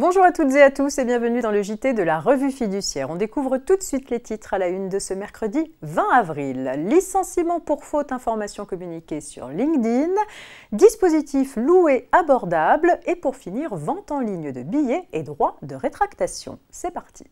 Bonjour à toutes et à tous et bienvenue dans le JT de la Revue Fiduciaire. On découvre tout de suite les titres à la une de ce mercredi 20 avril. Licenciement pour faute, information communiquée sur LinkedIn, dispositif loué abordable et pour finir, vente en ligne de billets et droit de rétractation. C'est parti.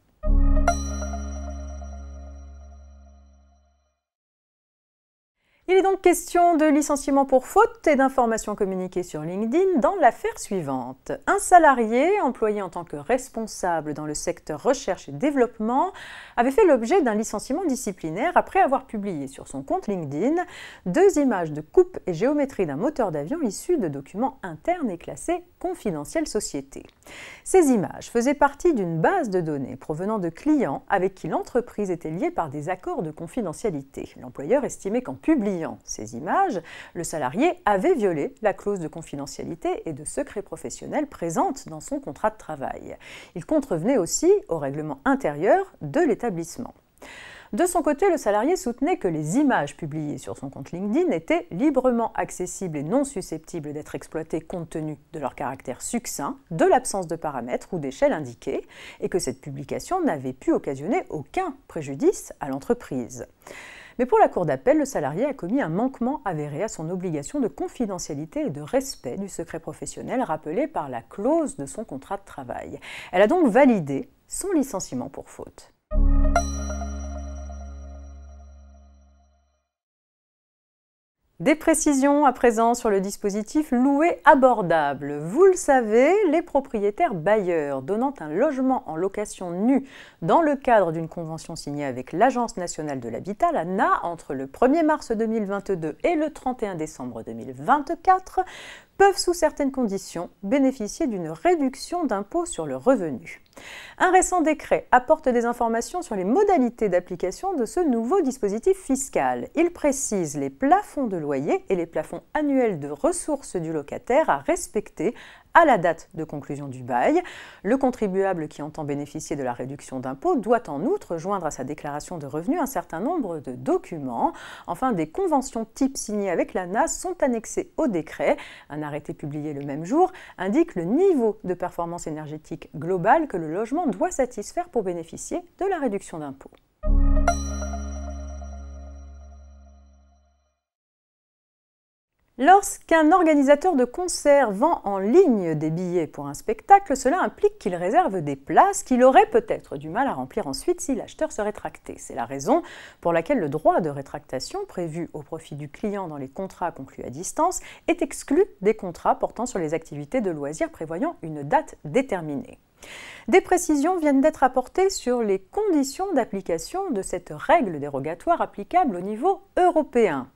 Il est donc question de licenciement pour faute et d'informations communiquées sur LinkedIn dans l'affaire suivante. Un salarié, employé en tant que responsable dans le secteur recherche et développement, avait fait l'objet d'un licenciement disciplinaire après avoir publié sur son compte LinkedIn 2 images de coupe et géométrie d'un moteur d'avion issus de documents internes et classés confidentiels société. Ces images faisaient partie d'une base de données provenant de clients avec qui l'entreprise était liée par des accords de confidentialité. L'employeur estimait qu'en publiant ces images, le salarié avait violé la clause de confidentialité et de secret professionnel présente dans son contrat de travail. Il contrevenait aussi au règlement intérieur de l'établissement. De son côté, le salarié soutenait que les images publiées sur son compte LinkedIn étaient librement accessibles et non susceptibles d'être exploitées compte tenu de leur caractère succinct, de l'absence de paramètres ou d'échelle indiquée, et que cette publication n'avait pu occasionner aucun préjudice à l'entreprise. Mais pour la Cour d'appel, le salarié a commis un manquement avéré à son obligation de confidentialité et de respect du secret professionnel rappelé par la clause de son contrat de travail. Elle a donc validé son licenciement pour faute. Des précisions à présent sur le dispositif loué abordable. Vous le savez, les propriétaires bailleurs donnant un logement en location nue dans le cadre d'une convention signée avec l'Agence nationale de l'habitat, l'ANA, entre le 1er mars 2022 et le 31 décembre 2024, peuvent sous certaines conditions bénéficier d'une réduction d'impôt sur le revenu. Un récent décret apporte des informations sur les modalités d'application de ce nouveau dispositif fiscal. Il précise les plafonds de loyer et les plafonds annuels de ressources du locataire à respecter à la date de conclusion du bail. Le contribuable qui entend bénéficier de la réduction d'impôt doit en outre joindre à sa déclaration de revenus un certain nombre de documents. Enfin, des conventions types signées avec l'ANA sont annexées au décret. Un arrêté publié le même jour indique le niveau de performance énergétique globale que le logement doit satisfaire pour bénéficier de la réduction d'impôt. Lorsqu'un organisateur de concert vend en ligne des billets pour un spectacle, cela implique qu'il réserve des places qu'il aurait peut-être du mal à remplir ensuite si l'acheteur se rétractait. C'est la raison pour laquelle le droit de rétractation prévu au profit du client dans les contrats conclus à distance est exclu des contrats portant sur les activités de loisirs prévoyant une date déterminée. Des précisions viennent d'être apportées sur les conditions d'application de cette règle dérogatoire applicable au niveau européen.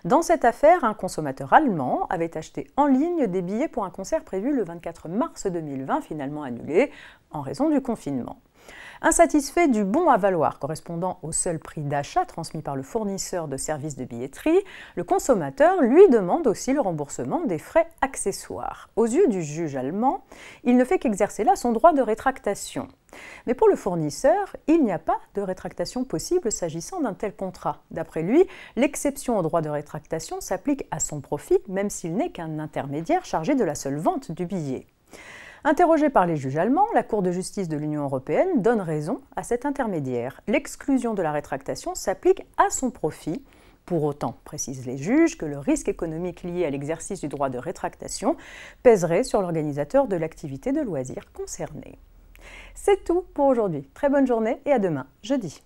Dans cette affaire, un consommateur allemand avait acheté en ligne des billets pour un concert prévu le 24 mars 2020, finalement annulé en raison du confinement. Insatisfait du bon à valoir correspondant au seul prix d'achat transmis par le fournisseur de services de billetterie, le consommateur lui demande aussi le remboursement des frais accessoires. Aux yeux du juge allemand, il ne fait qu'exercer là son droit de rétractation. Mais pour le fournisseur, il n'y a pas de rétractation possible s'agissant d'un tel contrat. D'après lui, l'exception au droit de rétractation s'applique à son profit, même s'il n'est qu'un intermédiaire chargé de la seule vente du billet. Interrogé par les juges allemands, la Cour de justice de l'Union européenne donne raison à cet intermédiaire. L'exclusion de la rétractation s'applique à son profit. Pour autant, précisent les juges, que le risque économique lié à l'exercice du droit de rétractation pèserait sur l'organisateur de l'activité de loisirs concernée. C'est tout pour aujourd'hui. Très bonne journée et à demain, jeudi.